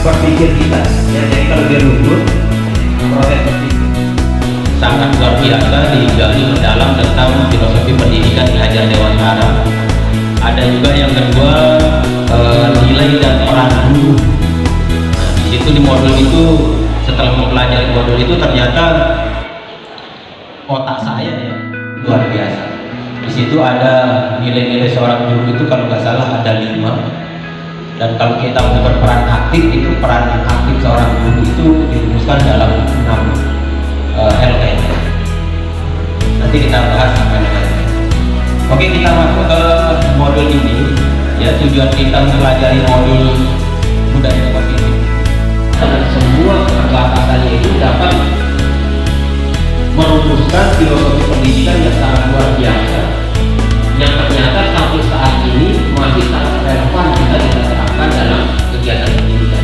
berpikir kita ya. Jadi kalau dia luhur, proses berpikir sangat luar biasa, digali mendalam tentang filosofi pendidikan di Hajar Dewantara. Ada juga yang kedua, nilai dan peran guru. Nah, di situ di modul itu, setelah mempelajari modul itu, ternyata otak saya ya luar biasa. Di situ ada nilai-nilai seorang guru itu kalau nggak salah ada 5. Dan kalau kita mau berperan aktif, itu peran aktif seorang guru itu dirumuskan dalam 6 LN. Nanti kita bahas LN. Oke, kita masuk ke modul ini. Ya, tujuan kita mempelajari modul budaya positif. Dan semua keterbatasannya itu dapat merumuskan filosofi pendidikan yang sangat luar biasa, yang ternyata sampai saat ini masih sangat relevan jika kita terapkan dalam kegiatan pendidikan.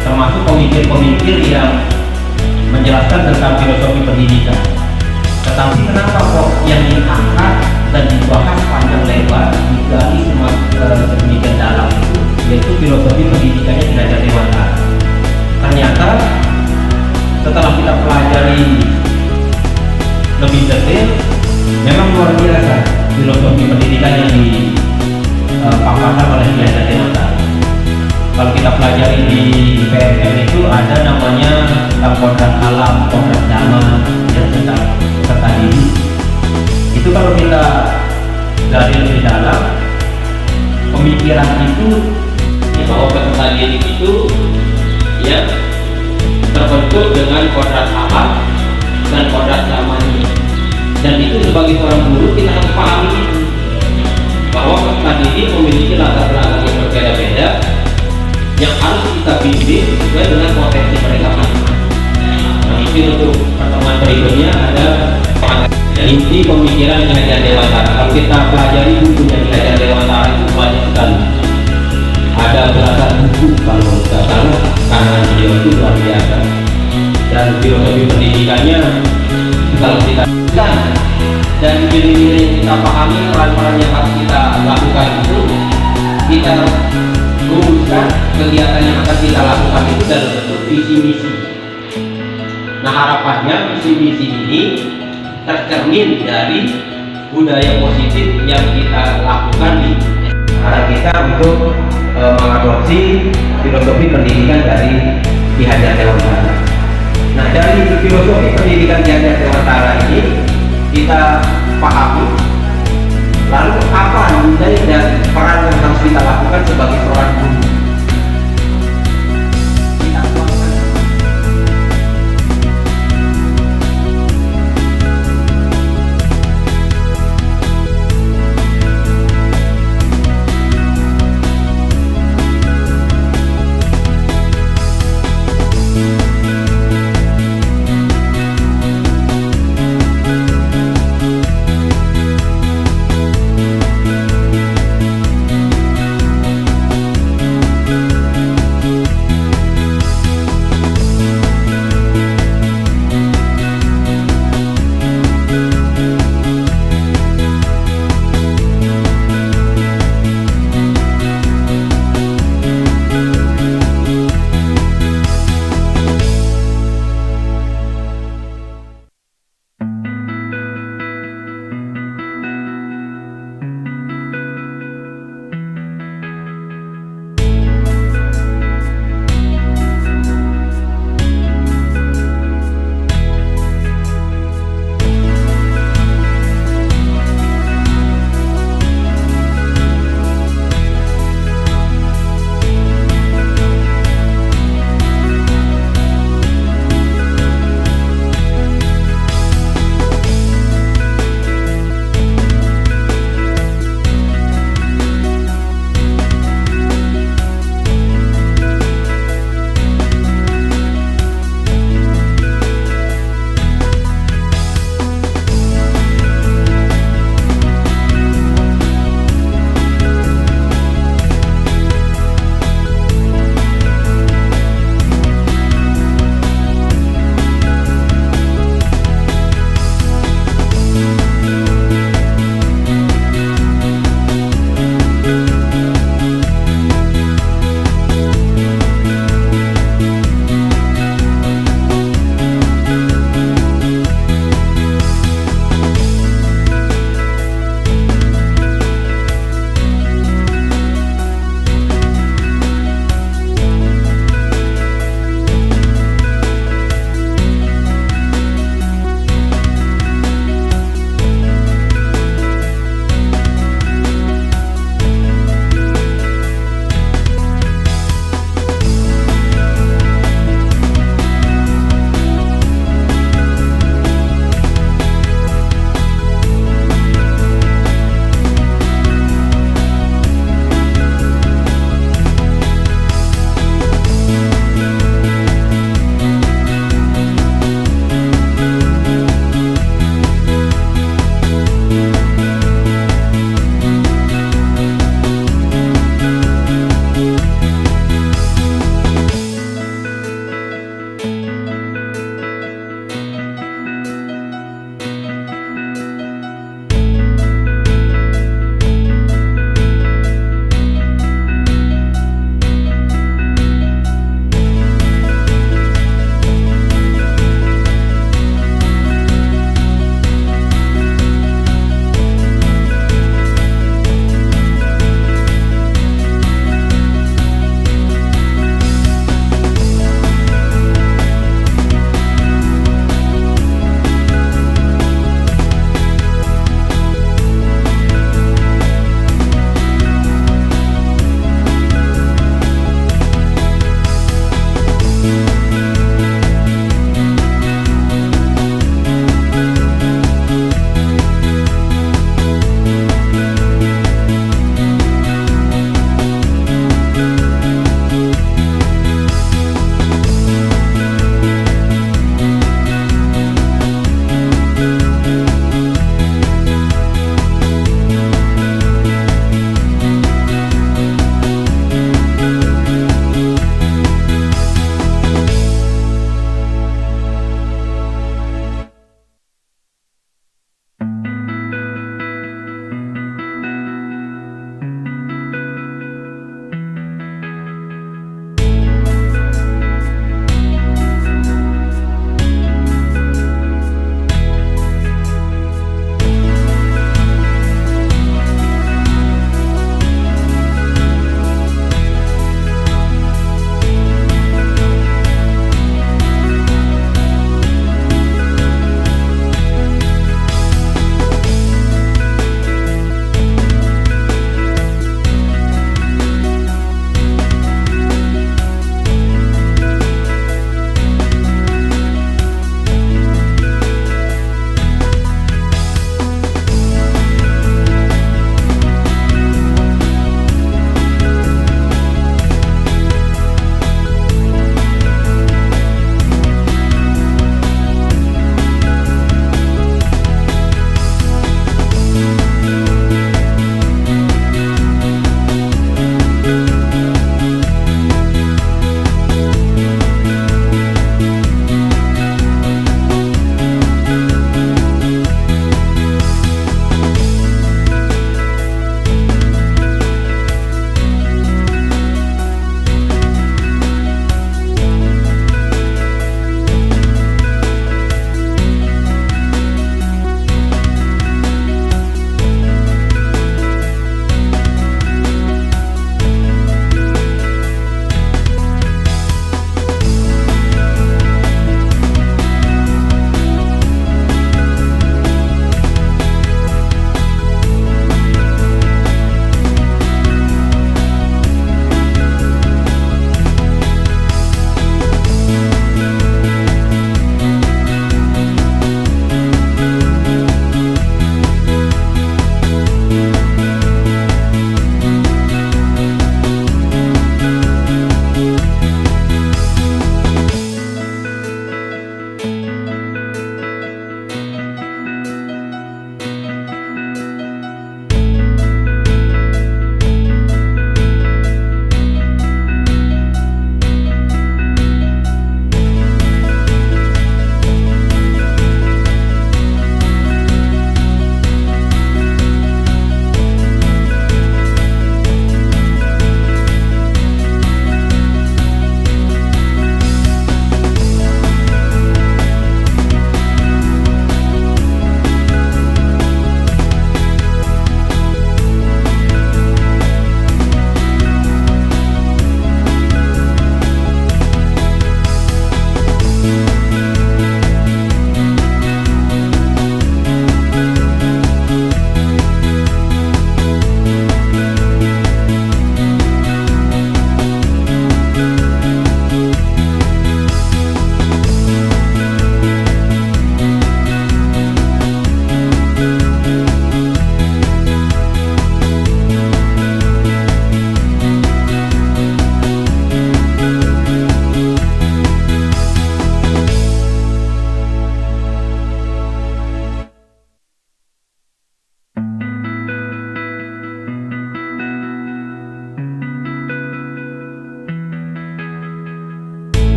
Termasuk pemikir-pemikir yang menjelaskan tentang filosofi pendidikan. Tetapi kenapa kok yang diangkat dan dibahas panjang lebar, digali sedemikian dalam itu, yaitu filosofi pendidikannya di Hajar Dewantara. Ternyata setelah kita pelajari lebih detail, memang luar biasa filosofi pendidikan yang dipaparkan oleh Hajar Dewantara. Kalau kita pelajari di PMM itu ada namanya tentang kodrat alam, kodrat zaman, dan tentang peserta didik. Itu kalau kita gali lebih dalam, pemikiran itu bahwa peserta didik itu ya terbentuk dengan kodrat alam dan kodrat zamannya. Dan itu sebagai seorang guru kita harus pahami itu, bahwa peserta didik memiliki latar belakang yang berbeda-beda yang harus kita bimbing sesuai dengan potensi mereka masing-masing. Nah, itu untuk pertemuan berikutnya ada inti pemikiran di Hajar Dewantara. Kalau kita pelajari bukunya di Hajar Dewantara itu banyak sekali. Ada belasan buku kalau tidak salah, karena beliau itu luar biasa. Dan filosofi pendidikannya kalau kita dan nilai-nilai yang kita pahami, peran-peran yang harus kita lakukan itu, kita rumuskan kegiatan yang akan kita lakukan itu dalam bentuk visi misi. Nah, harapannya visi misi ini tercermin dari budaya positif yang kita lakukan di cara kita untuk mengadopsi filosofi pendidikan dari Ki Hajar Dewantara. Nah, dari filosofi pendidikan Ki Hajar Dewantara ini kita pahami, lalu apa nilai dan peran yang harus kita lakukan sebagai seorang guru. Kita tuangkan.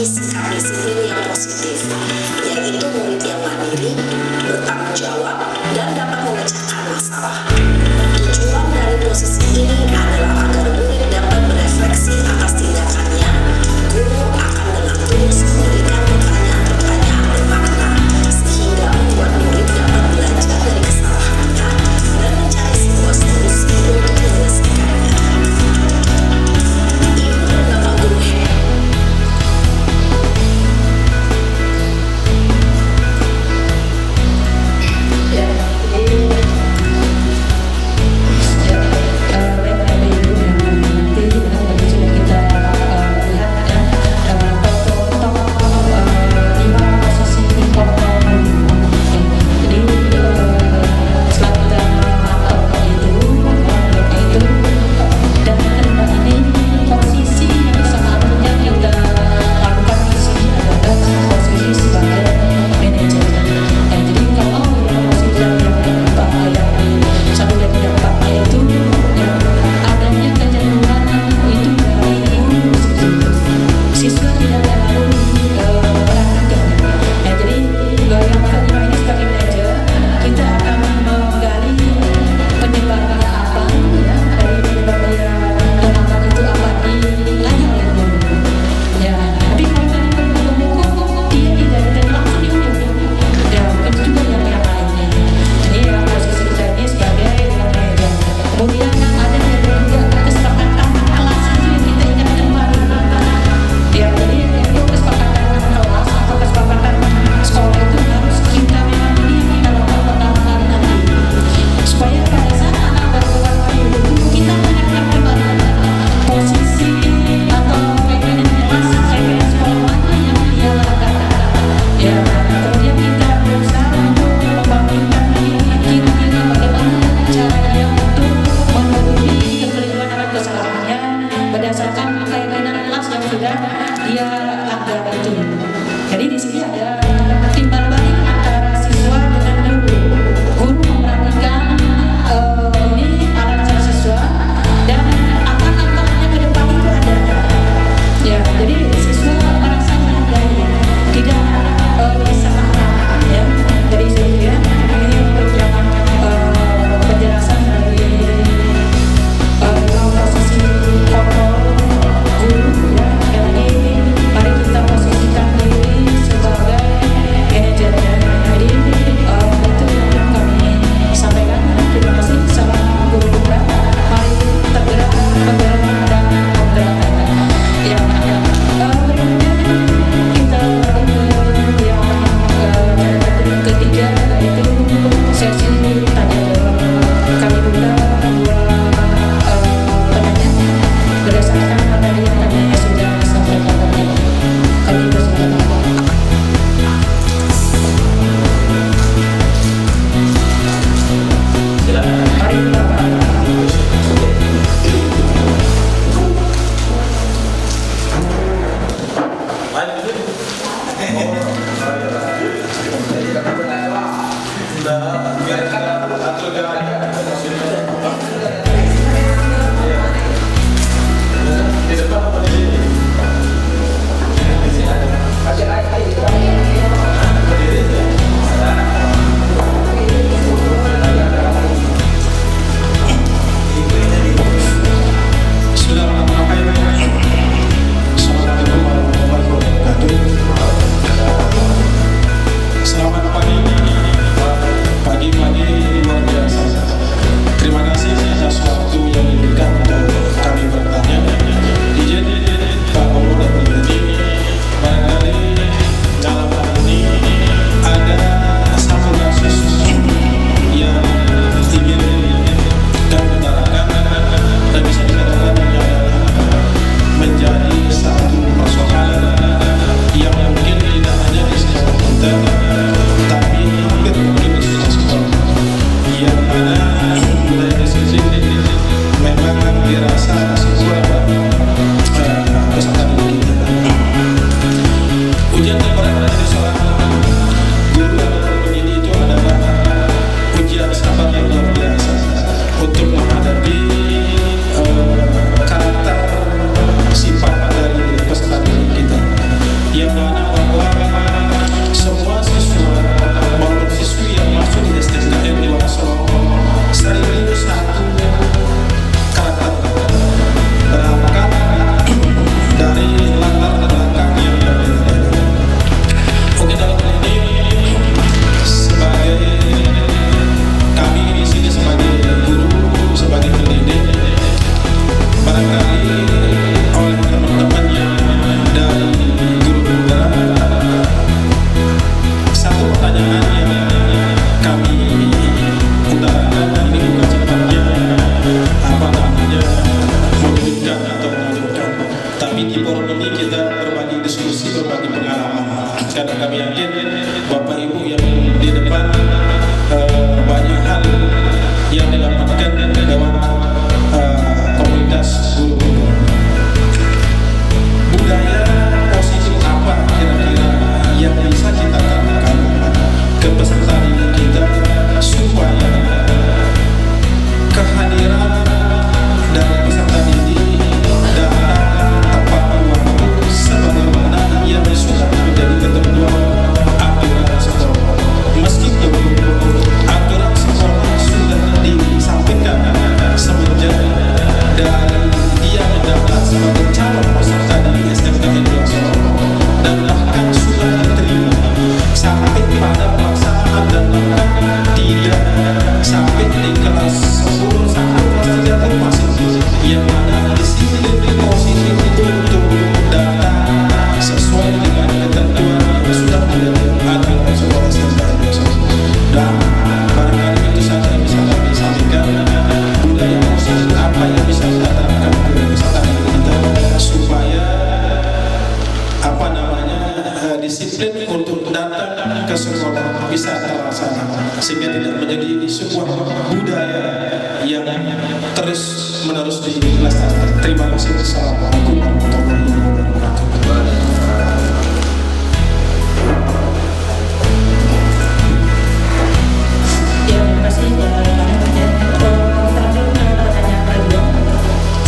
memiliki sikap disiplin yang positif, yaitu murid yang mandiri, bertanggung jawab, dan dapat memecahkan masalah. Tujuan dari posisi ini adalah agar murid dapat berefleksi atas tindakannya. Guru akan dengan tulus memberikan pertanyaan-pertanyaan bermakna, sehingga membuat murid dapat belajar dari kesalahannya dan mencari sebuah solusi untuk menyelesaikannya. Ibu dan Bapak Guru hebat. Ya, jadi Bapak Ibu yang nanti tadi sudah kita lihat ya contoh-contoh 5 posisi kontrol guru. Jadi setelah kita itu dan kedua ini posisi yang seharusnya kita lakukan di sini adalah posisi sebagai manajer. Jadi kalau posisi yang satu dan yang keempatnya itu ya, adanya kecenderungan itu dari guru siswa tidak terlalu perhatikan. Jadi yang kelima ini sebagai manajer kita akan menggali penyebabnya apa ya, dari penyebabnya kenapa itu apa ditanya oleh guru ya. Tapi kalau dari pembuku dia tidak langsung diunjuk ya, mungkin juga yang lainnya. Jadi ya posisi kita ini sebagai manajer. Kemudian ada juga kesepakatan kelas itu yang kita ingat kembali ya. Jadi itu kesepakatan kelas atau kesepakatan sekolah itu harus kita memang ini yang kita lakukan pertama kali nanti, supaya pada saat anak baru kelas itu kita mengingatkan kembali posisi atau PPN kelas, PPN sekolah mana yang dia lakukan ya. Kemudian kita berusaha untuk membangkitkan kira-kira bagaimana cara dia untuk memenuhi kekeliruan dalam kesalahannya berdasarkan keyakinan kelas yang sudah dia langgar itu. Jadi di sini ada timbal balik antara siswa dengan guru. Guru memperhatikan ini alat siswa dan akan nampaknya ke depan itu ada. Ya, jadi siswa merasa menghargai, tidak disalahkan ya. Jadi saya ini untuk yang penjelasan dari posisi kontrol guru ya. Sekali lagi mari kita posisikan diri sebagai kami yakin Bapak Ibu yang di depan banyak hal yang didapatkan lewat komunitas guru-guru. Budaya positif apa kira-kira yang bisa kita tanamkan ke peserta didik kita supaya kehadiran dari peserta didik datang tepat waktu sebagaimana yang sudah menjadi ketentuan aturan sekolah. Meskipun aturan sekolah sudah disampaikan semenjak dari dia mendaftar sebagai calon peserta di SMKN 2 Solo dan bahkan sudah diterima sampai pada pelaksanaan dan bahkan tidak sampai di kelas 10 sampai kelas 3 pun masih yang mana disiplin positif itu untuk datang sesuai dengan ketentuan yang sudah menjadi aturan sekolah SMKN 2 Solo. Dan barangkali itu saja yang bisa kami sampaikan. Budaya positif apa yang bisa kita terapkan ke peserta kita supaya disiplin untuk datang ke sekolah bisa terlaksana sehingga tidak menjadi sebuah budaya yang terus menerus dilestarikan. Terima kasih. Assalamualaikum warahmatullahi wabarakatuh. Ya, terima kasih Pak Kamen. Terakhir pertanyaan kedua,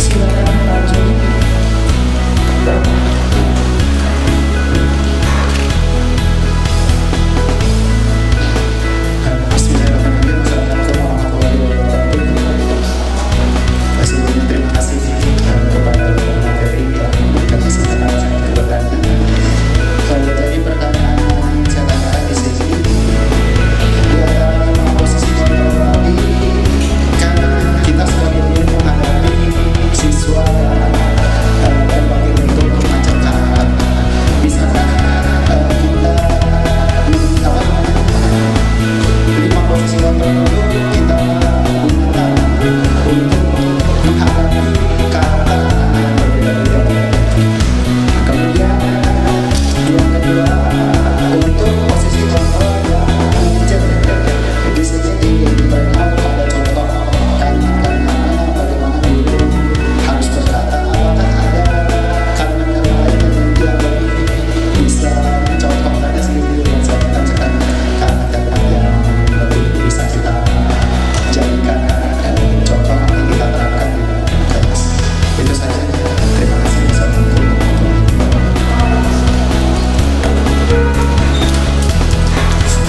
silakan Pak Joni. Terima kasih kepada materi yang memberikan kesempatan saya untuk bertanya. Jadi pertanyaan yang saya tanyakan di sini, di antara 5 posisi kontrol tadi, kan kita sebagai guru menghadapi siswa dan berbagai bentuk kemacetan. Bisakah kita 5 posisi kontrol itu kita gunakan untuk menghadapi karakter yang berbeda-beda. Kemudian yang kedua, untuk posisi kontrol yang manajer di sini diberikan pada contoh kalimat-kalimatnya bagaimana guru harus berkata, apakah ada kalimat-kalimat lain yang dianggap bisa mencontoh saja sedikit dan saya bacakan kalimat-kalimat yang lebih bisa kita jadikan contoh nanti kita terapkan di kelas. Itu saja. Terima kasih. Assalamualaikum.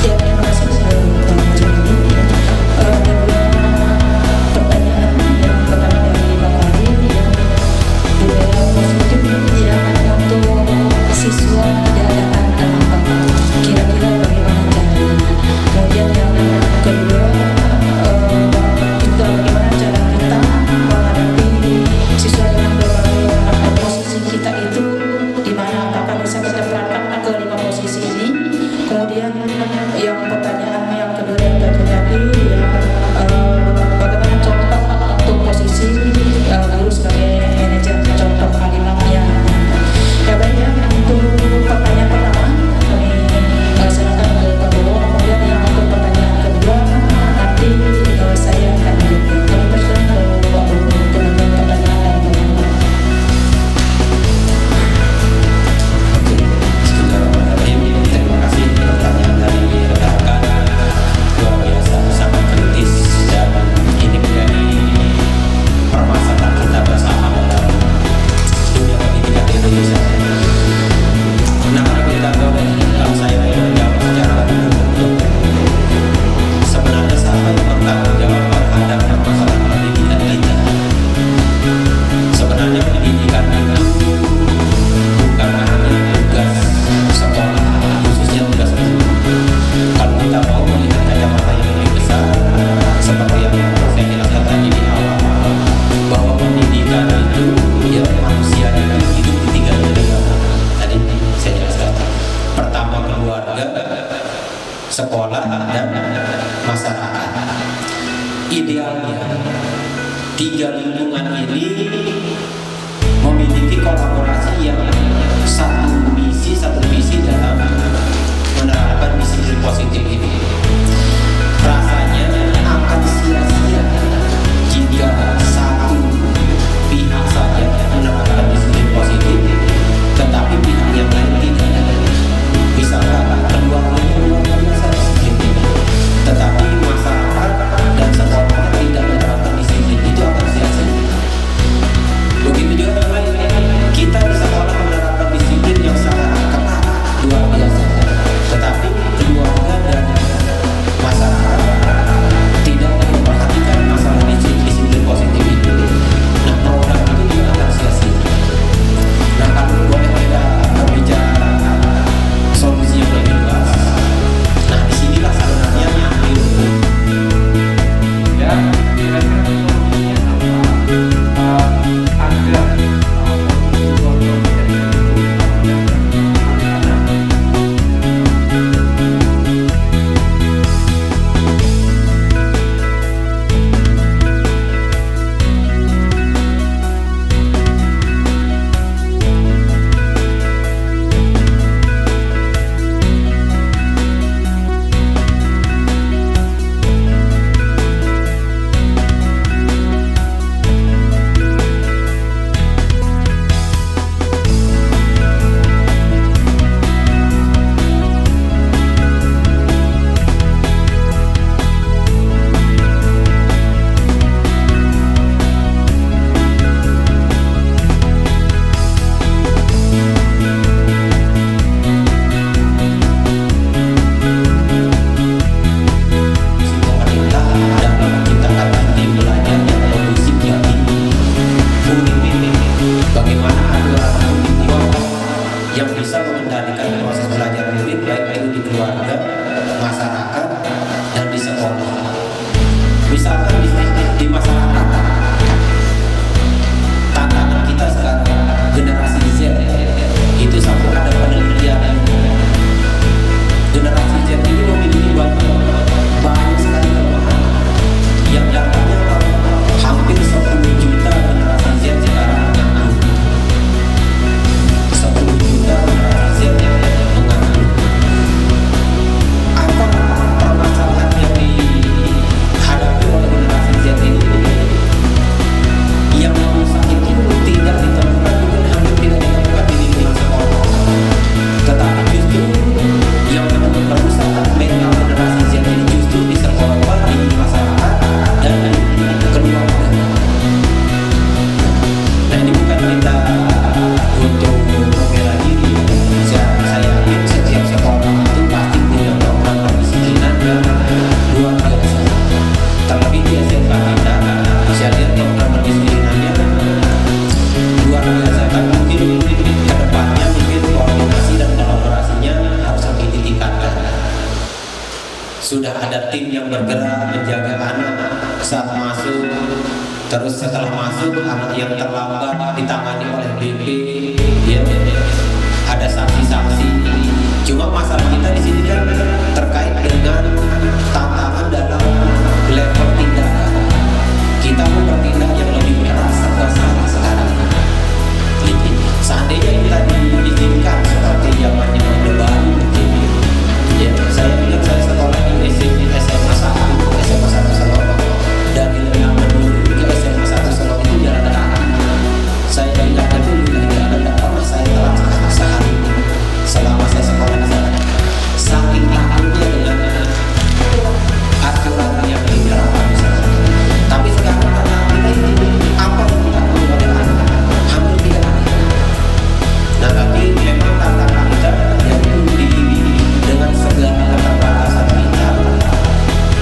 Ya, terima kasih Pak Joni. Ada 2 pertanyaan. Yang pertama dari Pak Adi, budaya positif yang untuk siswa diadakan tanpa kira-kira bagaimana caranya. Kemudian yang kedua, juga bagaimana cara kita menghadapi siswa dengan berbagai posisi kita itu di mana, apakah bisa kita terapkan ke 5 posisi ini. Kemudian yang pertanyaan yang kedua yang tadi ya, bagaimana contoh untuk posisi guru sebagai manajer, contoh kalimatnya. Ya baik ya, untuk pertanyaan pertama kami serahkan ke Pak Bowo. Kemudian yang untuk pertanyaan kedua nanti saya akan menjawab. Kami persilakan ke Pak Bowo untuk menjawab pertanyaan yang pertama. Oke, Bismillahirrahmanirrahim. Terima kasih pertanyaan dari rekan-rekan, luar biasa sangat kritis dan ini menjadi permasalahan kita bersama dalam dunia pendidikan di Indonesia. Nah, kita tahu kalau saya menjawab secara umum, sebenarnya siapa yang bertanggung jawab terhadap permasalahan pendidikan kita? Sebenarnya pendidikan itu bukan hanya tugas sekolah, khususnya tugas guru. Kalau kita mau melihat kacamata yang lebih besar, seperti yang saya jelaskan tadi di awal, bahwa pendidikan itu ya manusia itu hidup di 3 dunia. Tadi saya jelaskan. Pertama keluarga, sekolah, dan masyarakat. Idealnya 3 lingkungan ini memiliki kolaborasi yang satu visi dalam yang bisa mengendalikan proses belajar murid baik itu di keluarga, masyarakat, dan di sekolah. Misalkan di masyarakat, tantangan kita sekarang generasi Z itu sampai ada penelitian generasi Z ini memiliki banyak sekali kelemahan yang dampaknya hampir 10 juta generasi Z sekarang menganggur. 10 juta generasi Z menganggur. Apa permasalahan yang dihadapi oleh generasi Z ini? Yang merusak itu tidak ditemukan, mungkin hampir tidak ditemukan di lingkungan sekolah, tetapi justru yang merusak mental generasi Z ini justru di sekolah, di masyarakat, dan di keluarga. Nah, ini bukan kita untuk membela diri. Saya yakin setiap sekolah itu pasti punya program pendisiplinan yang luar biasa. Terlebih di SMK kita, saya lihat program pendisiplinannya luar biasa. Kan mungkin kedepannya mungkin koordinasi dan kolaborasinya harus lebih ditingkatkan. Sudah ada tim yang bergerak menjaga anak saat masuk, terus setelah masuk anak yang terlambat ditangani oleh BP, ya, ada sanksi-sanksi. Cuma masalah kita di sini kan terkait dengan tantangan dalam level tindakan. Kita mau bertindak yang lebih keras serba salah sekarang. Seandainya kita diizinkan seperti zamannya Orde Baru, ya, saya ingat saya sekolah di SMA 1 Selong, dari Lembang menuju ke SMA 1 Selong itu jalan kaki. Saya ingat itu tidak pernah saya telat sehari selama saya sekolah di sana. Saking takutnya dengan aturan yang diterapkan di sana. Tapi sekarang karena kita ini apa yang dilakukan oleh anak hampir tidak ada. Nah, tapi memang tantangan kita yaitu dengan segala keterbatasan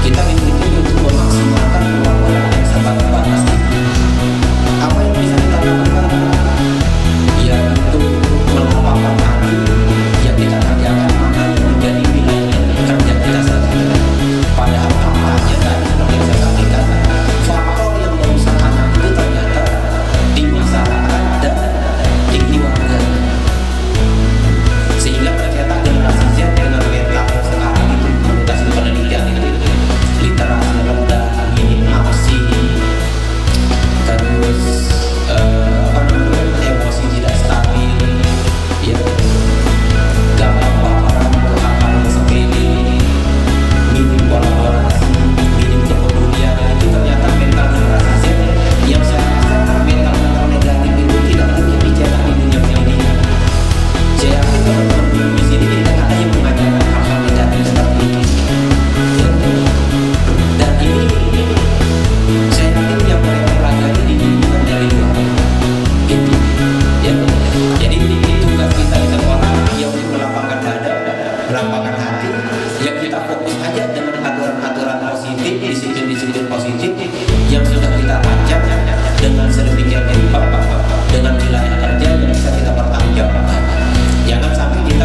kita dituntut untuk memaksimalkan ruang yang sangat terbatas. Apa yang bisa kita lakukan? Ya, untuk melapangkan hati yang kita kerjakan mana yang menjadi wilayah kerja kita saat ini. Padahal faktanya tadi seperti yang saya sampaikan, faktor yang merusak anak itu ternyata di masyarakat dan di keluarga. Sehingga ternyata generasi Z dengan mental sekarang itu menurut hasil penelitian itu literasi rendah, minim aksi, terus emosi tidak stabil, ya, gampang baperan untuk hal-hal yang sepele, minim kolaborasi, minim kepedulian. Itu ternyata mental generasi Z yang saya rasa mental negatif itu tidak mungkin dicetak di dunia pendidikan. Saya yakin teman-teman di sini tidak ada yang mengajarkan hal-hal negatif seperti ini. Ya. Dan ini saya yakin yang mereka pelajari dibimbingan dari luar. Gitu. Ya. Jadi tugas kita di sekolah yang untuk melapangkan dada, melapangkan hati, ya kita fokus aja dengan aturan-aturan positif, disiplin-disiplin positif yang sudah kita rancang dengan sedemikian rupa dengan wilayah kerja yang bisa kita pertanggungjawabkan. Jangan sampai kita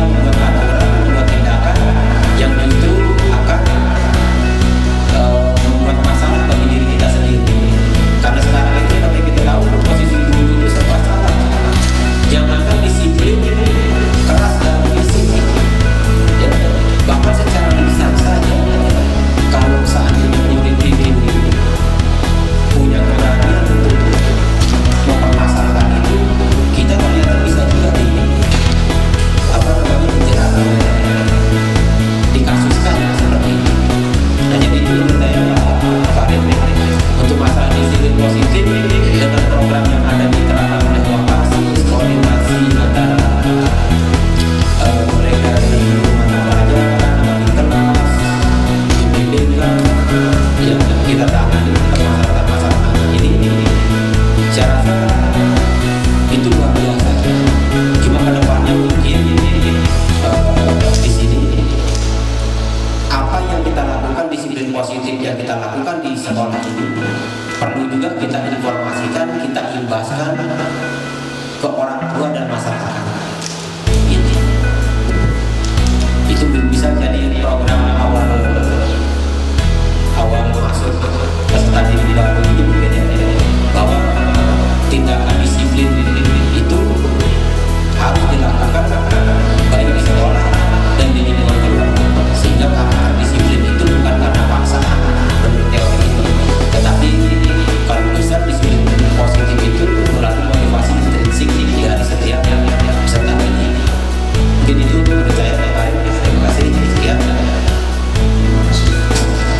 itu menurut saya yang baik. Terima kasih. Sekian.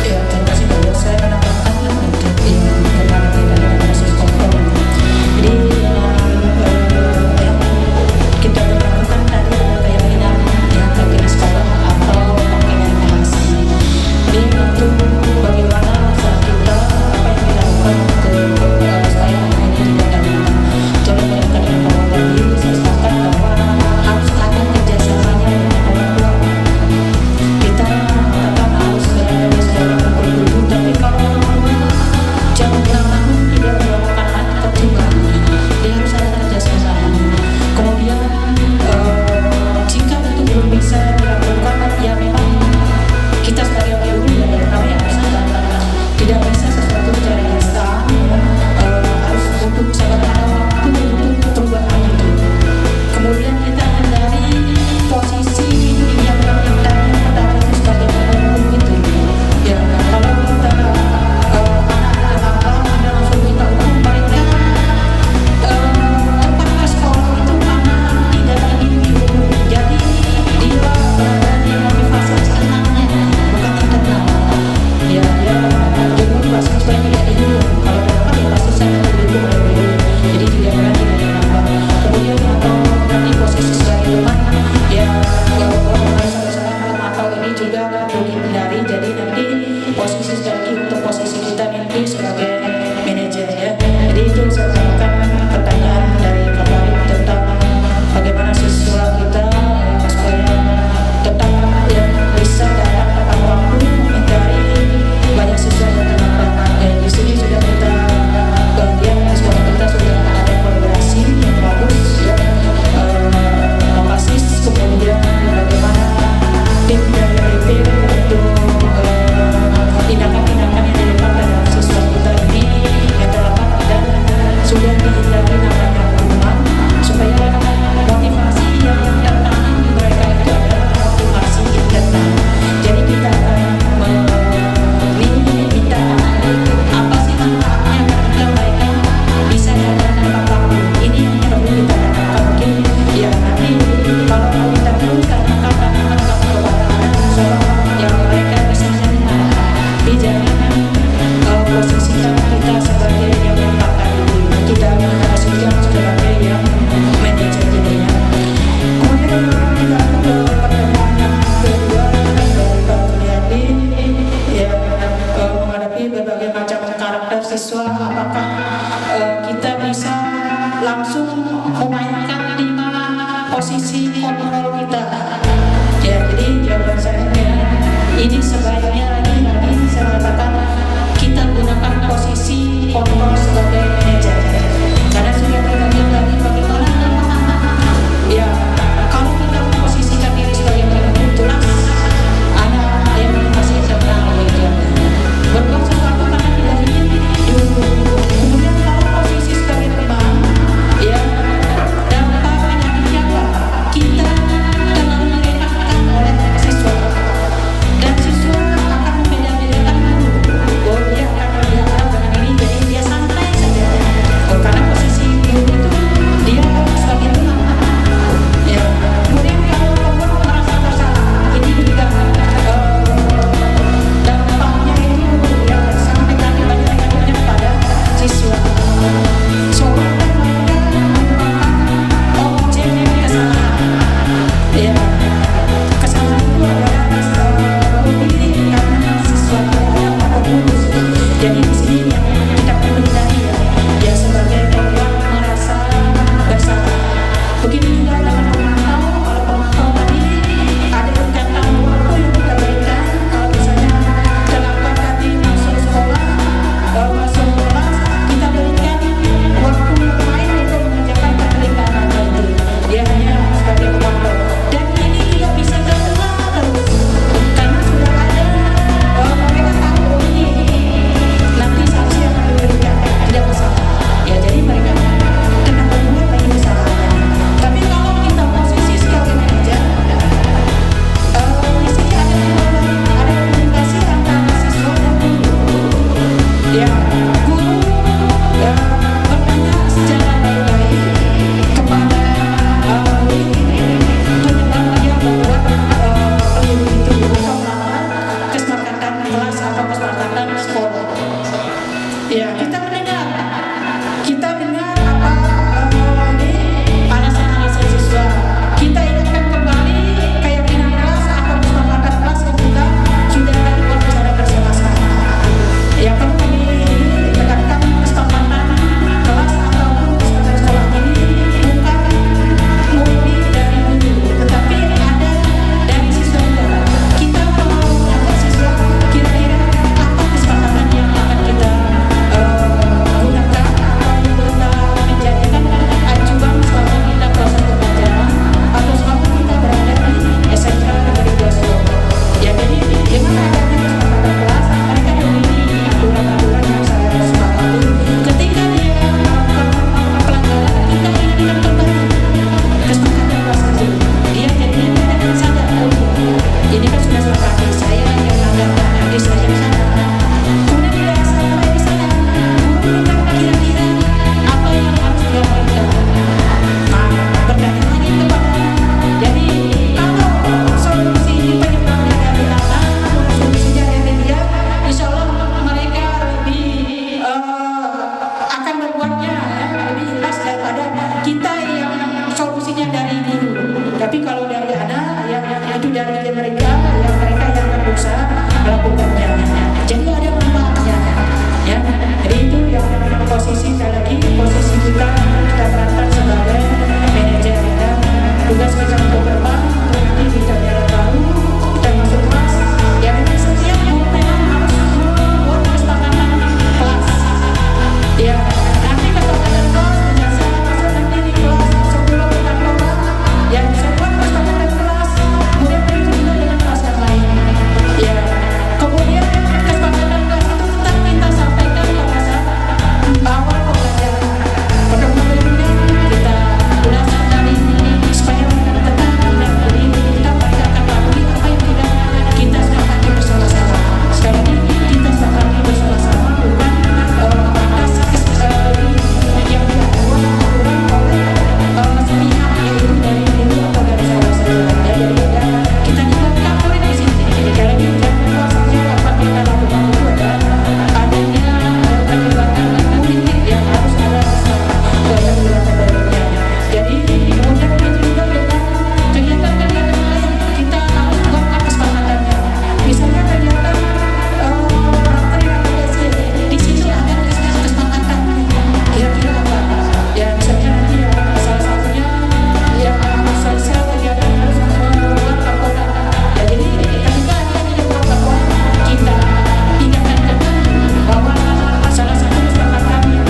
Ya, terima kasih banyak. Saya menambahkan untuk yang kemarin tidak ada kasus kontrol. Jadi yang kita lakukan tadi adalah keyakinan yang terkini sekolah atau keyakinan relasi. Jadi untuk bagaimana saat kita apa yang dilakukan untuk supaya anak ini tidak dapat coba mereka dengan bahwa tadi saya sepakat bahwa harus ada kerjasamanya posisi sekali lagi posisi kita perankan sebagai manajer dan tugas kita untuk berapa nanti kita jalan baru kita masuk kelas ya memang setiap guru memang harus membuat kesepakatan kelas ya nanti kesepakatan kelas dengan saya masuk nanti di kelas sebelum kita keluar yang saya buat kesepakatan kelas kemudian begitu juga dengan kelas yang lain ya kemudian kesepakatan kelas itu tetap kita sampaikan kepada awal pembelajaran mudah-mudahan kita ulaskan kali ini supaya mereka tenang dan kita bacakan lagi apa yang kita sepakati bersama-sama sekali lagi kita sepakati bersama-sama bukan atas yang dibuat aturan oleh sepihak yaitu dari guru atau dari salah saja jadi kita juga kampuri di sini sekali lagi jangan lupa saja apa kita lakukan itu adalah adanya kegiatan politik yang harus ada dalam kegiatan barunya jadi kemudian begitu juga dengan kegiatan-kegiatan lain kita harus buat kesepakatannya misalnya kegiatan praktek atau BC di situ ada kesepakatan kira-kira apa ya misalnya nanti salah satunya yang harus selesai kegiatan harus membuat laporan ya jadi ketika ada yang membuat laporan kita ingatkan bahwa salah satu kesepakatan yang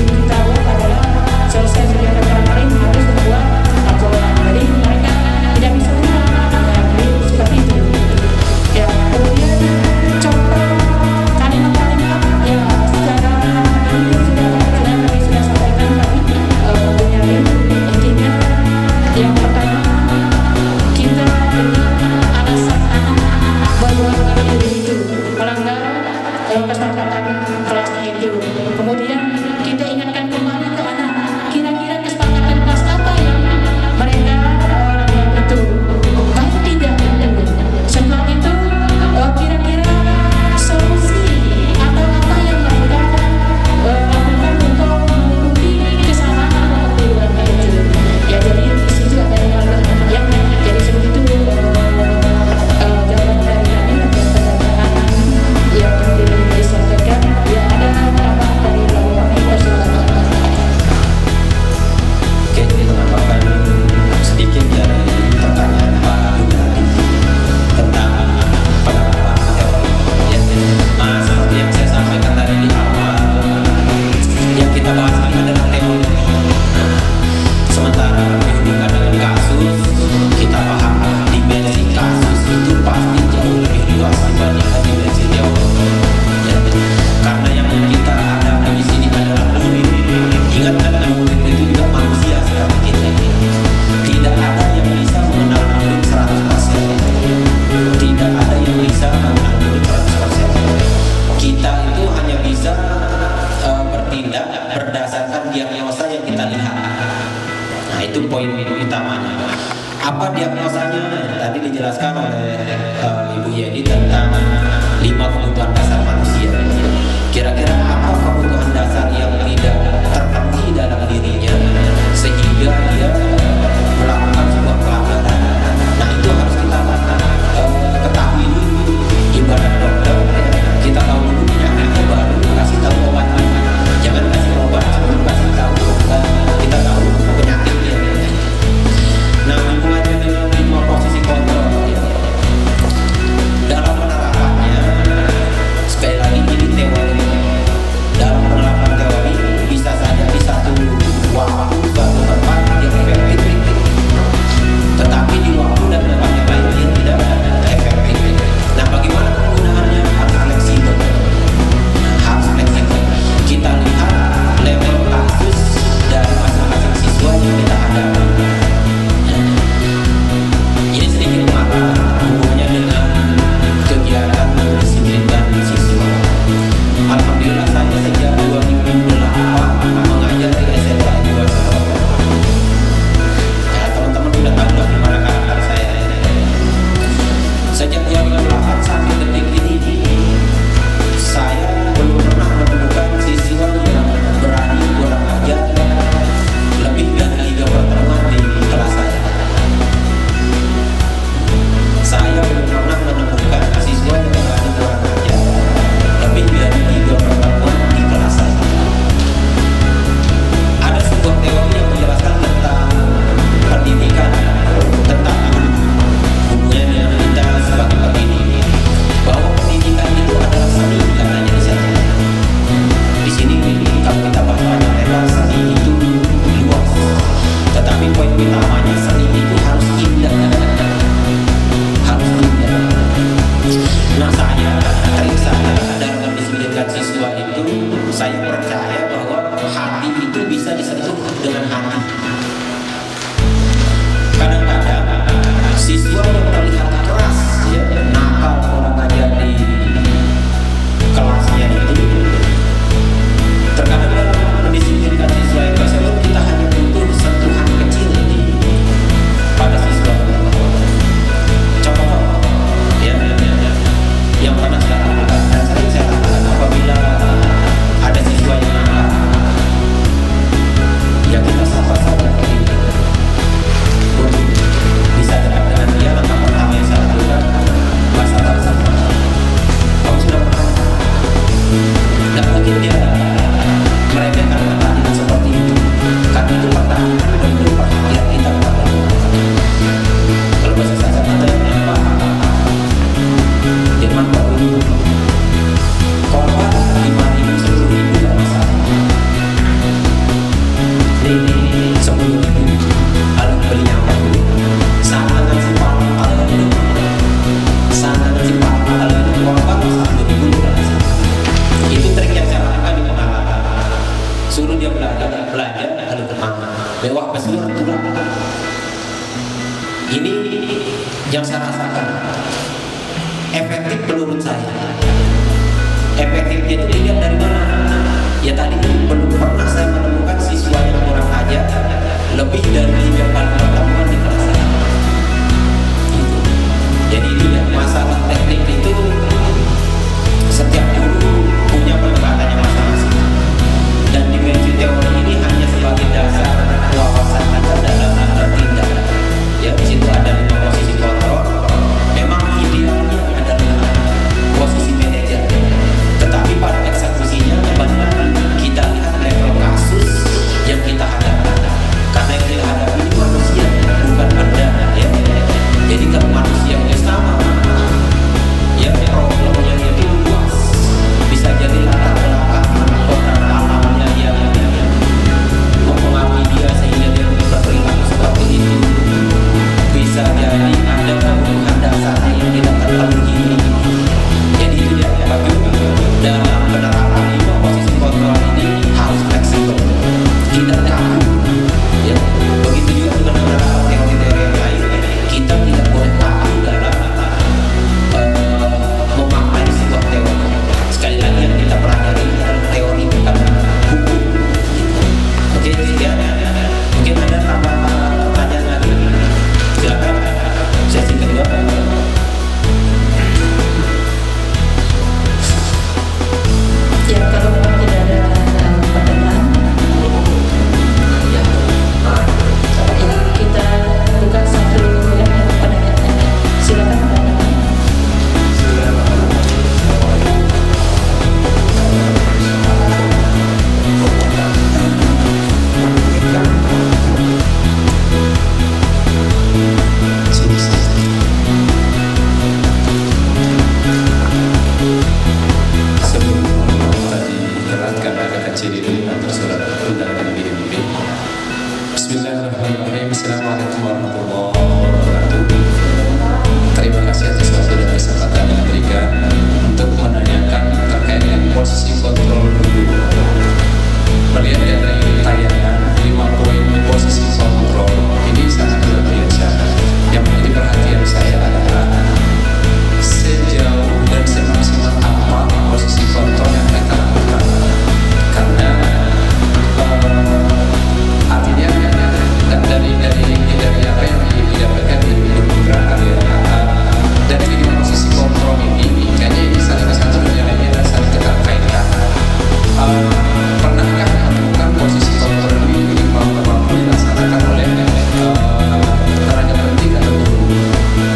kita buat adalah selesai kegiatan lain harus membuat laporan jadi mereka tidak bisa lupa jadi seperti itu ya kemudian contoh kalimat-kalimat ya secara ini sudah sampaikan tadi punya intinya yang pertama kita dengan alasan anak mengeluarkan diri itu melanggar kesepakatan kelasnya itu kemudian kita ingatkan kembali ke anak kira-kira kesepakatan kelas apa yang mereka langgar itu baik tidak setelah itu kira-kira solusi atau apa yang mereka lakukan untuk menutupi kesalahan atau kekeliruannya itu ya jadi di situ ada yang jadi seperti itu jawaban dari kami terkait pertanyaan yang disampaikan ya ada tambahan dari laporan persilakan. Oke, menambahkan sedikit dari pertanyaan Pak Gunadi tentang penerapan teori. Ya, seperti yang saya sampaikan tadi di awal, yang kita bahas ini adalah teori. Sementara dihubungkan dengan kasus, kita paham dimensi kasus itu pasti jauh lebih luas dibandingkan dimensi teori. Ya, karena yang kita hadapi di sini adalah murid. Ingat karena murid itu juga manusia seperti kita ini. Tidak ada yang bisa mengenal murid 100%. Tidak ada yang bisa mengenal murid 100%. Kita itu hanya bisa bertindak berdasarkan diagnosa yang kita lihat. Nah itu poin utamanya. Apa diagnosanya? Tadi dijelaskan oleh Ibu Yedi tentang 5 kebutuhan dasar manusia. Kira-kira apa kebutuhan dasar yang tidak terpenuhi dalam dirinya sehingga dia melakukan sebuah pelanggaran. Nah itu harus kita ketahui dulu. Ibarat dokter kita tahu dulu penyakitnya baru kasih tahu obatnya. Jangan kasih obat sebelum kasih tahu kita tahu penyakitnya. Nah hubungannya dengan 5 posisi kontrol ya. Dalam yang saya rasakan efektif menurut saya. Efektifnya itu dilihat dari mana? Ya tadi belum pernah saya menemukan siswa yang kurang ajar lebih dari 3 kali pertemuan di kelas saya. Gitu. Jadi tidak masalah teknik itu, setiap guru punya pendekatannya masing-masing. Dan dimensi teori ini hanya sebagai dasar wawasan kita dalam bertindak. Ya di situ ada 5 posisi kontrol. Memang idealnya adalah posisi manajer. Tetapi pada eksekusinya kembali lagi kita lihat level kasus yang kita hadapi. Karena yang kita hadapi ini manusia, bukan benda. Ya. Jadi kalau manusianya sama, ya problemnya itu luas. Bisa jadi latar belakang orang alamnya yang mempengaruhi dia sehingga dia berperilaku seperti itu. Bisa jadi ada kebutuhan dasarnya yang tidak terpenuhi. Jadi itu dia bagi dalam penerapan 5 posisi kontrol ini harus fleksibel, tidak kaku. Ya, begitu juga dengan penerapan teori-teori yang lain, kita tidak boleh kaku dalam memaknai sebuah teori. Sekali lagi yang kita pelajari adalah teori bukan hukum. Oke, ya. Mungkin ada tambahan pertanyaan lagi. Silakan. Sesi kedua. Ya, kalau memang tidak ada pertanyaan, ya, kita buka satu yang pertanyaan. Silakan pertanyaan. Sebelum tadi dijelaskan ada kecil ini atau surat undangan BNP. Bismillahirrahmanirrahim. Assalamualaikum warahmatullahi wabarakatuh. Terima kasih atas waktu dan kesempatan yang diberikan untuk menanyakan terkait dengan posisi kontrol dulu. Melihat dari tayangan 5 poin posisi kontrol ini sangat luar biasa. Yang menjadi perhatian saya adalah sejauh dan semaksimal apa posisi kontrol yang kita lakukan. Karena artinya dari apa yang didapatkan di beberapa area dari 5 posisi kontrol ini kayaknya ini salah satu yang lainnya saling keterkaitan. Pernahkah melakukan posisi kontrol ini mampu dilaksanakan oleh tenaga pendidik atau guru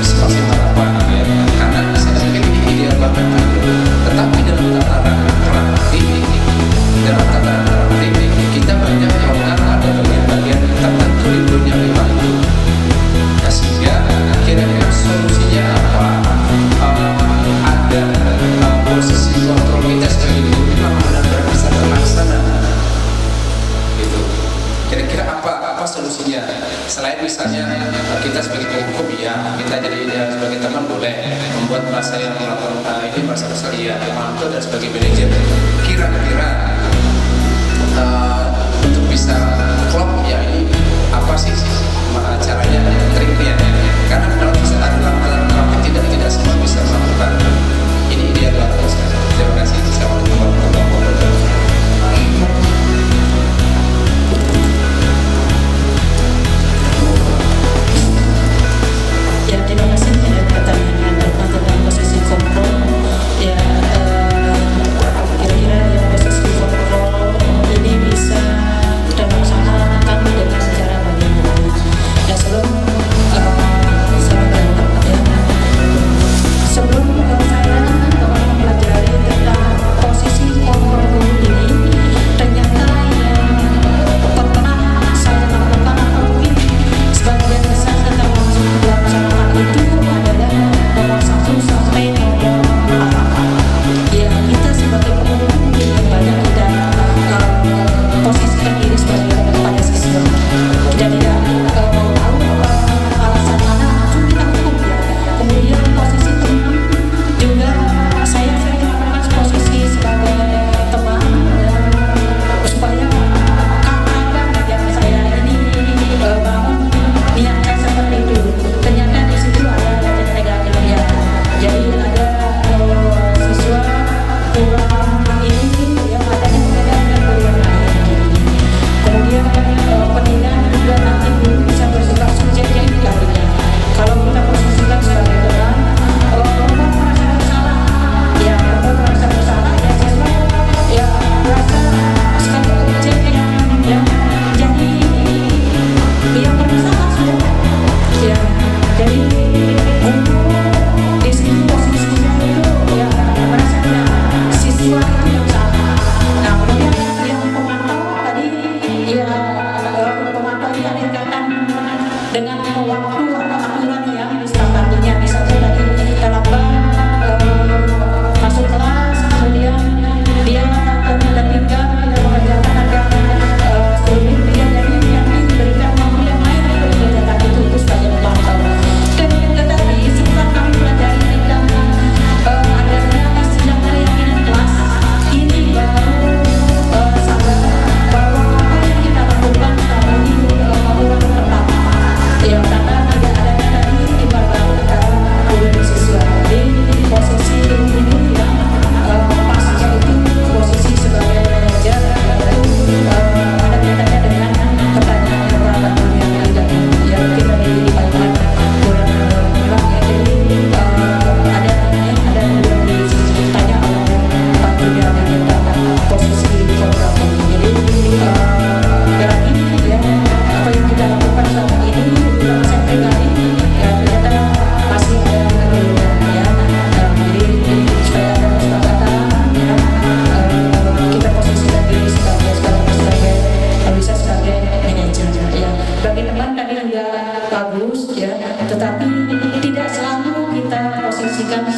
semaksimal apa ya? Karena saya pikir ini ideal banget gitu. Tetapi dalam tataran praktik kita banyak melakukan ada bagian-bagian tertentu di dunia lima itu. Nah, sehingga kira-kira solusinya apa? Ada posisi kontrol kita sebagai guru ini benar-benar bisa terlaksana. Gitu. Kira-kira apa solusinya? Selain misalnya kita sebagai penghukum ya, kita jadi sebagai teman boleh membuat bahasa yang melakukan ini bahasa ya, mantu dan sebagai manajer. Kira-kira untuk bisa klop ya ini apa sih caranya, triknya? Karena kalau bisa dalam tidak semua bisa melakukan. Ini ideal banget sekali. Terima kasih. Assalamualaikum warahmatullahi wabarakatuh. Ya, terima kasih pertanyaan tentang posisi kontrol. Ya, kira-kira yang posisi kontrol ini bisa dilaksanakan dengan cara bagaimana? Ya, sebelum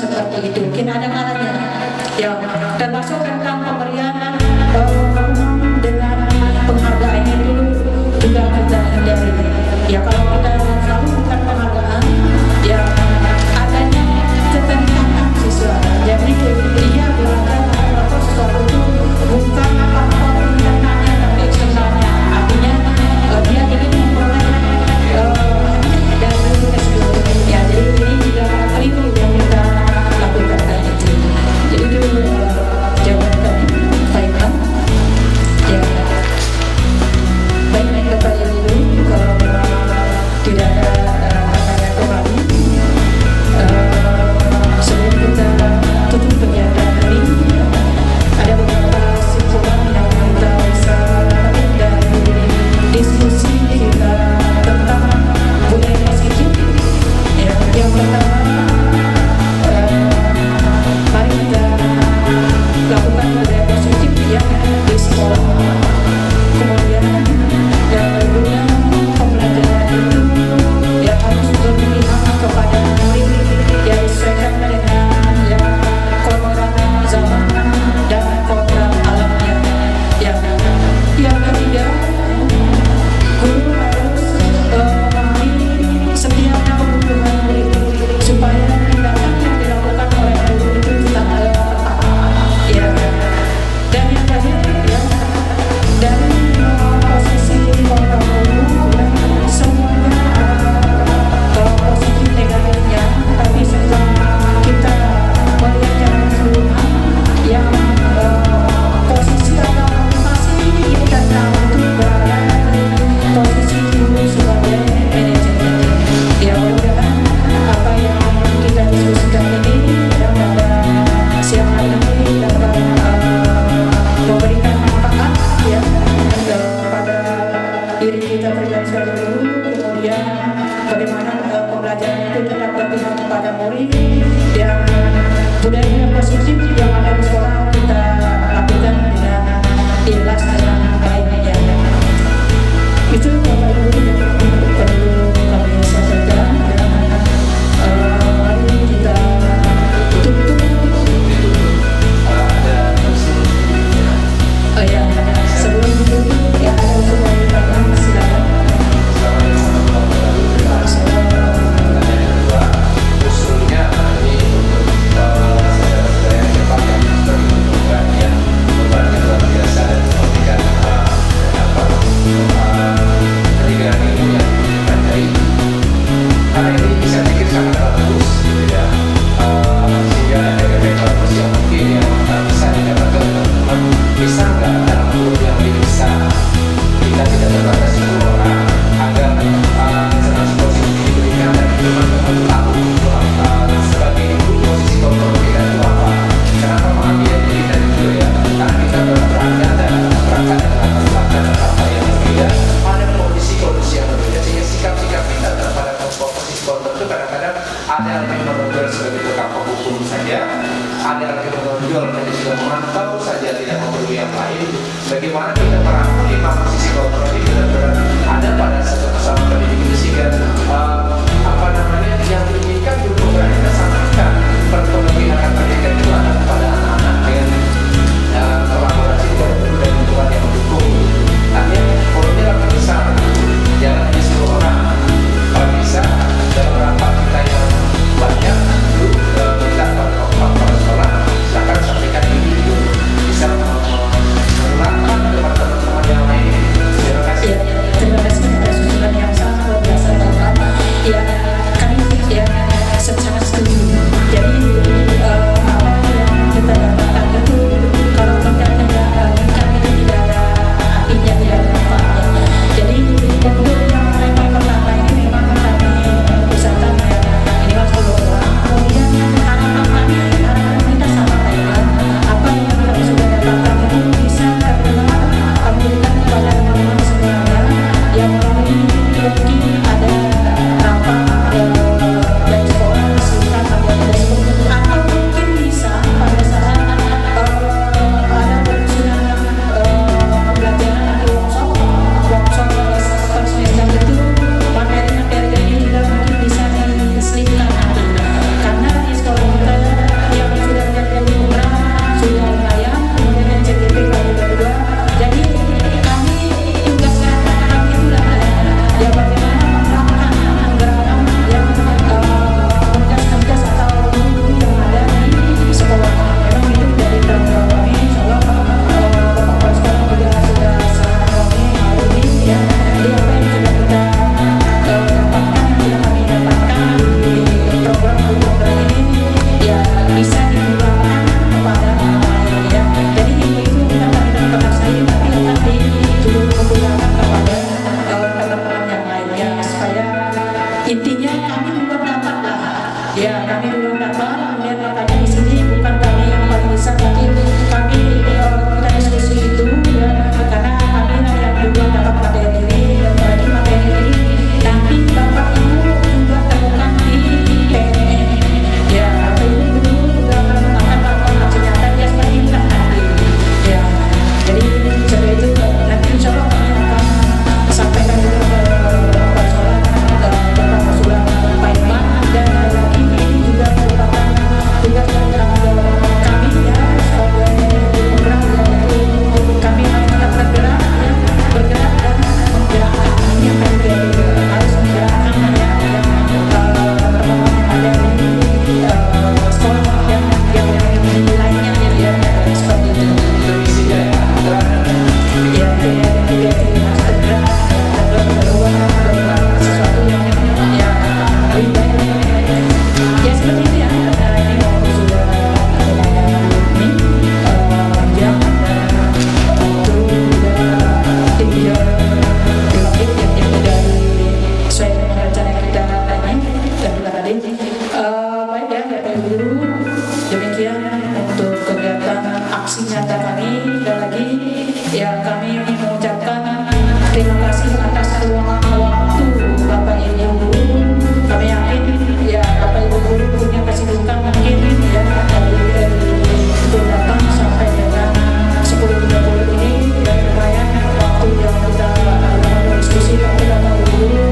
seperti itu. Mungkin ada kalanya ya, termasuk tentang pemberian dengan penghargaan itu juga kita hindari. Ya kalau kita selalu bukan penghargaan, ya adanya keterikatan siswa. Jadi dia belajar atau sesuatu itu bukan faktor internalnya tapi eksternalnya. Artinya dia ingin memperoleh dari S2. Ya jadi ini juga keliru yang kita lakukan tadi itu. Jadi itu jawaban kami, Pak Imam. Ya baik kepada dulu kalau memang tidak ada pertanyaan kembali. Sebelum kita tutup kegiatan ini, ada beberapa simpulan yang kita bisa petik dari diskusi kita tentang budaya positif. Yang pertama, mari kita lakukan budaya positif yang di sekolah. Kemudian yang kedua, pembelajaran itu ya harus berpihak kepada murid yang disesuaikan dengan ya kodrat zaman dan kodrat alamnya. Yang ketiga, guru harus memahami setiap kebutuhan murid supaya tindakan yang dilakukan oleh guru itu tetap tepat. Ya. Dan yang terakhir ya, dari posisi kontrol guru ya, semuanya ada positif negatifnya, tapi setelah kita melihat jalan keseluruhan yang posisi atau motivasi kita untuk berada di posisi guru sebagai manajer. Ya mudah-mudahan apa yang kita diskusikan ini ya pada siang hari ini dapat memberikan manfaat ya pada diri kita pribadi sebagai guru, kemudian bagaimana pembelajaran itu tetap berpihak kepada murid dan budaya positif yang ada di sekolah kita lakukan dengan ikhlas dan baiknya. Itu Bapak Ibu yang perlu kami sampaikan dan mari kita tutup. Ya, sebelum ditutup ya ada untuk pertanyaan silakan. Usulnya ini untuk saudara-saudara yang cepat yang berhubungan yang bebannya luar biasa dan memberikan pendidikan ilmu yang dipelajari. Karena ini saya pikir sangat bagus, gitu ya. Sehingga ada efek yang mungkin yang bisa didapatkan teman-teman. Bisa nggak dalam grup yang lebih besar kita tidak terbatas 10 orang agar informasi positif diberikan dan teman-teman tahu sebagai guru posisi kontrol kita itu apa, kenapa mengambil diri dari itu ya, karena kita berada dalam perangkat dengan latar belakang yang berbeda pada kondisi-kondisi yang berbeda, sehingga sikap-sikap kita terhadap posisi kontrol itu kadang-kadang ada yang menonjol sebagai tukang penghukum saja, ada yang menonjol menjadi sudah memantau saja, tidak memerlukan yang lain. Bagaimana kita merangkul 5 posisi kontrol ini benar-benar ada pada satu kesalahan pendidik itu, sehingga yang diinginkan guru program kita sampaikan perkembangan pendidikan itu ada kepada anak-anak dengan kolaborasi dengan guru dan lingkungan yang mendukung. Artinya forumnya lebih besar, jangan hanya 10 orang. Kalau bisa dalam rapat kita yang banyak itu kita pada sekolah silakan sampaikan ini dulu, bisa menularkan kepada teman-teman yang lain. Terima kasih. Terima kasih atas usulan yang sangat luar biasa Bapak. Ya kami ya Ya, kami belum dapat, kemudian makanya di sini bukan kami yang paling besar, tapi kami kita diskusi itu ya, karena kami lah yang duluan dapat materi ini, dan lagi materi ini nanti Bapak Ibu juga temukan di PNN. Ya, Bapak Ibu dulu juga akan melakukan aksi nyata ya seperti ini nanti. Ya, jadi seperti itu nanti insya Allah kami akan sampaikan juga ke Bapak Solan, Bapak Solan Pak Iman, dan lagi ini juga merupakan tugas dan tanggung jawab kami ya sebagai program yaitu kami harus tetap bergerak ya, bergerak dan menggerakkan ini yang harus menggerakkan ya teman-teman yang ada di sekolah yang di lainnya ya seperti itu. Ya, sesuatu yang lebih baik. Ya seperti itu ya, ini waktu sudah ini jam untuk juga tim yang dari sesuai dengan rencana kita ini dan juga tadi baik ya Bapak Ibu Guru, demikian untuk kegiatan aksi nyata kami, dan lagi ya kami mengucapkan terima kasih atas luangkan waktu Bapak Ibu Guru. Kami yakin ya Bapak Ibu Guru punya kesibukan mungkin ya untuk datang sampai dengan 10.30 ini, dan lumayan waktu yang kita diskusi tapi Bapak Ibu Guru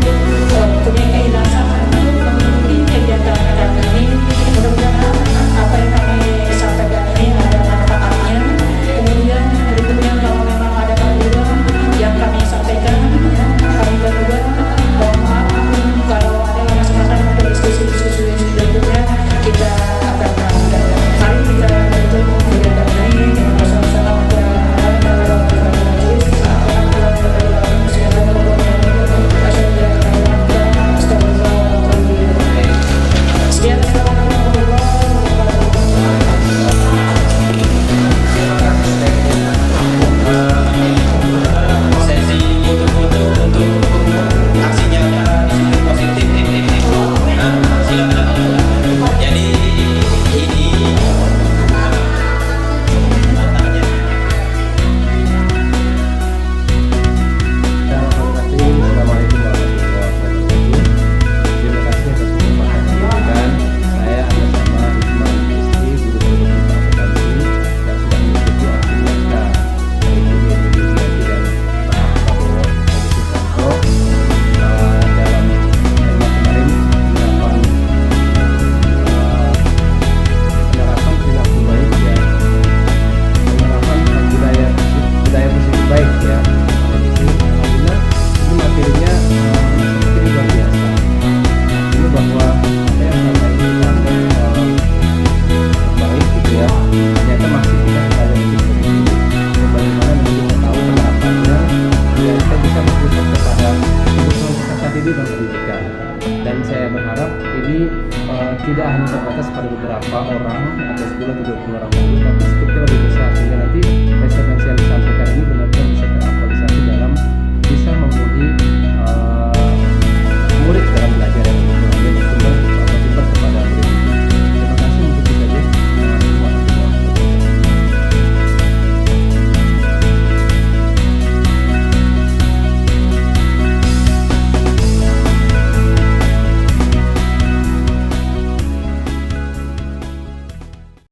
punya keinginan untuk mengikuti kegiatan kami ini. Mudah-mudahan apa yang kami sampaikan ini ada manfaatnya. Kemudian berikutnya kalau memang ada kekurangan yang kami sampaikan ya, kami berdua mohon maaf kalau ada kesempatan untuk diskusi berikutnya kita akan melakukan. Mari kita tutup kegiatan ini dengan bersama-sama Sesi foto-foto untuk aksi nyata di situ positif. Nah, silakan. Jadi ini matanya. Assalamualaikum warahmatullahi wabarakatuh. Terima kasih atas kesempatan yang diberikan. Saya atas nama Ismail Rizky, guru produksi akuntansi yang sudah mengikuti aksi nyata dari Budi Yudhoyono dan Pak Prabowo Subianto dalam tema kemarin penerapan perilaku baik ya, penerapan budaya positif baik ya. Alhamdulillah ini materinya seperti luar biasa. Ini bahwa apa yang selama ini kita anggap baik gitu ya, ternyata masih kita ada di titik ini. Bagaimana kita tahu penerapannya, biar kita bisa berpusat kepada kebutuhan kita saat ini dalam pendidikan. Dan saya berharap ini tidak hanya terbatas pada beberapa orang atau 10 atau 20 orang dulu, tapi skupnya lebih besar sehingga nanti resonansi yang disampaikan ini benar-benar bisa teraktualisasi dalam bisa memenuhi murid dalam